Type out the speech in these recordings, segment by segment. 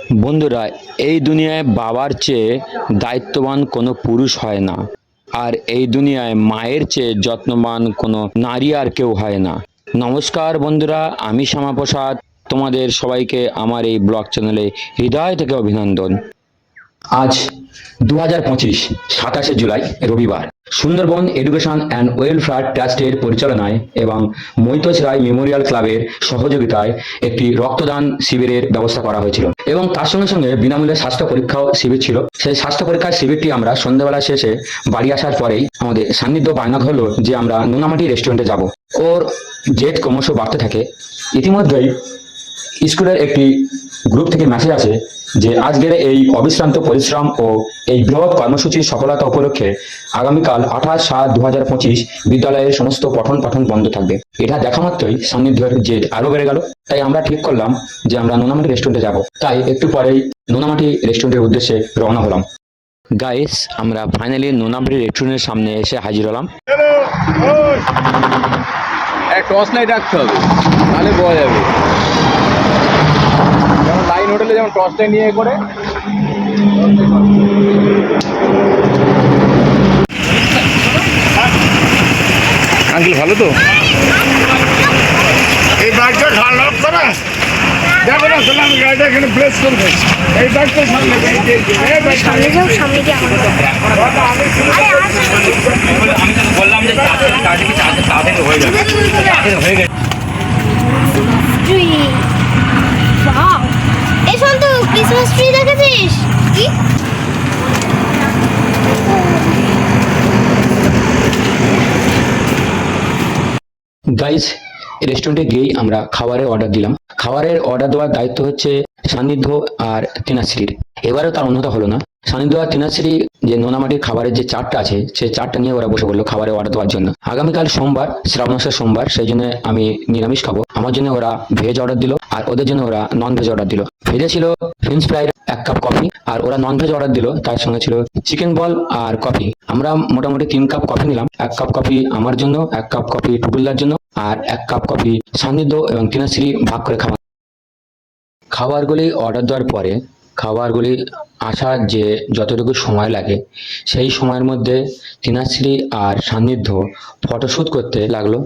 বন্ধুরা, এই দুনিয়ায় বাবার চেয়ে দায়িত্ববান কোনো পুরুষ হয় না, আর এই দুনিয়ায় মায়ের চেয়ে যত্নবান কোনো নারী আর কেউ হয় না। নমস্কার বন্ধুরা, আমি শ্যামাপ্রসাদ। তোমাদের সবাইকে আমার এই ব্লগ চ্যানেলে হৃদয় থেকে অভিনন্দন। আজ 2025 27শে জুলাই রবিবার। সুন্দরবন এডুকেশন অ্যান্ড ওয়েলফেয়ার ট্রাস্টের পরিচালনায় এবং মৈতোজ রায় মেমোরিয়াল ক্লাবের সহযোগিতায় একটি রক্তদান শিবিরের ব্যবস্থা করা হয়েছিল এবং তার সঙ্গে সঙ্গে বিনামূল্যে স্বাস্থ্য পরীক্ষাও শিবির ছিল। সেই স্বাস্থ্য পরীক্ষার শিবিরটি আমরা সন্ধ্যাবেলা শেষে বাড়ি আসার পরেই আমাদের সান্নিধ্য বায়না হলো যে আমরা নোনামাটি রেস্টুরেন্টে যাব। ওর জেদ ক্রমশ বাড়তে থাকে। ইতিমধ্যেই স্কুলের একটি গ্রুপ থেকে মেসেজ আসে যে আজকের এই অবিশ্রান্ত পরিশ্রম ও এই বৃহৎ কর্মসূচির সফলতা উপলক্ষে আগামীকাল 28/7/2025 বিদ্যালয়ের সমস্ত পঠন পাঠন বন্ধ থাকবে। এটা দেখা মাত্রই সান্নিধ্যের জেদ আরো বেড়ে গেল। তাই আমরা ঠিক করলাম যে আমরা নোনামাটি রেস্টুরেন্টে যাব। তাই একটু পরেই নোনামাটি রেস্টুরেন্টের উদ্দেশ্যে রওনা হলাম। গাইস, আমরা ফাইনালি নোনামাটি রেস্টুরেন্টের সামনে এসে হাজির হলাম। টর্চ লাইট রাখতে হবে, তাহলে বোঝা যাবে। যেমন লাইন হোটেলে যেমন টর্চ লাইট নিয়ে করে। আঙ্কেল ভালো তো? এই ব্যাগটা খারাপ করে দেখো না, চলো আমি গাড়িটা এখানে প্লেস করবো। এই ব্যাগটা সামনে সামনে যাও, সামনে গিয়ে আমার আমি তো বললাম যে তাড়াতাড়ি হয়ে যাবে, হয়ে গেছে। এই শোন, তো ক্রিসমাস ট্রি দেখেছিস কি? গাইস, রেস্টুরেন্টে গিয়েই আমরা খাবারের অর্ডার দিলাম। খাবারের অর্ডার দেওয়ার দায়িত্ব হচ্ছে সান্নিধ্য আর তিনাশ্রীর। এবারেও তার অন্যথা হলো না। সান্নিধ্য আর তিনাশ্রী যে নোনামাটির খাবারের যে চার্টটা আছে, সেই চার্টটা নিয়ে ওরা বসে পড়লো খাবারের অর্ডার দেওয়ার জন্য। আগামীকাল সোমবার, শ্রাবণ মাসের সোমবার, সেই জন্য আমি নিরামিষ খাবো। আমার জন্য ওরা ভেজ অর্ডার দিল আর ওদের জন্য ওরা নন ভেজ অর্ডার দিল। ভেজে ছিল ফ্রেঞ্চ ফ্রাই, 1 কাপ কফি, আর ওরা নন ভেজ অর্ডার দিল, তার সঙ্গে ছিল চিকেন বল আর কফি। আমরা মোটামুটি 3 কাপ কফি নিলাম। 1 কাপ কফি আমার জন্য, 1 কাপ কফি টুটুলদার জন্য, আর 1 কাপ কফি সান্নিধ্য এবং তিনাশ্রী ভাগ করে খাওয়া। খাবারগুলি অর্ডার দেওয়ার পরে খাবারগুলি আসার যে যতটুকু সময় লাগে, সেই সময়ের মধ্যে তিনাশ্রী আর সান্নিধ্য ফটোশ্যুট করতে লাগলো।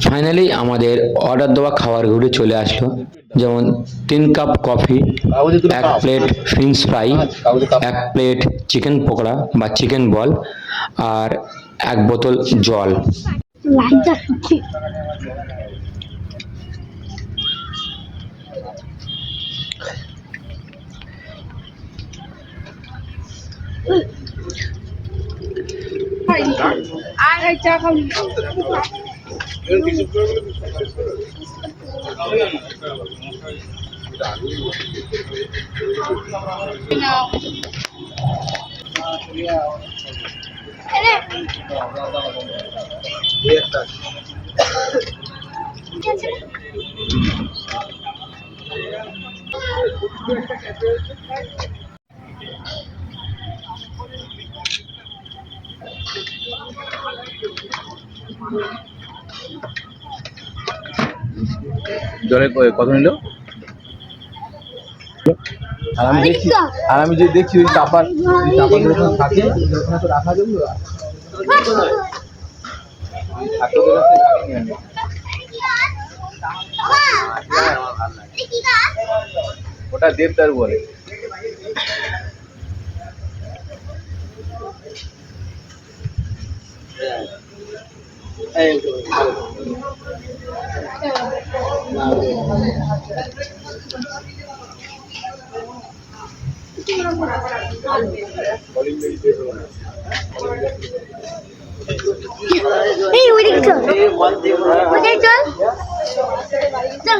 ফাইনালি আমাদের অর্ডার দেওয়া খাবারগুলি চলে আসলো। যেমন 3 cup coffee, 1 plate French fry, 1 plate chicken pakora বা চিকেন বল, আর 1 বোতল জল। জলে কত নিল? আর আমি যে দেখছি ওই চাপার থাকে ওখানে তো রাখা যাবে। ওটা দেবদার বলে। এই ওইদিকে চল, ওইদিকে চল, চল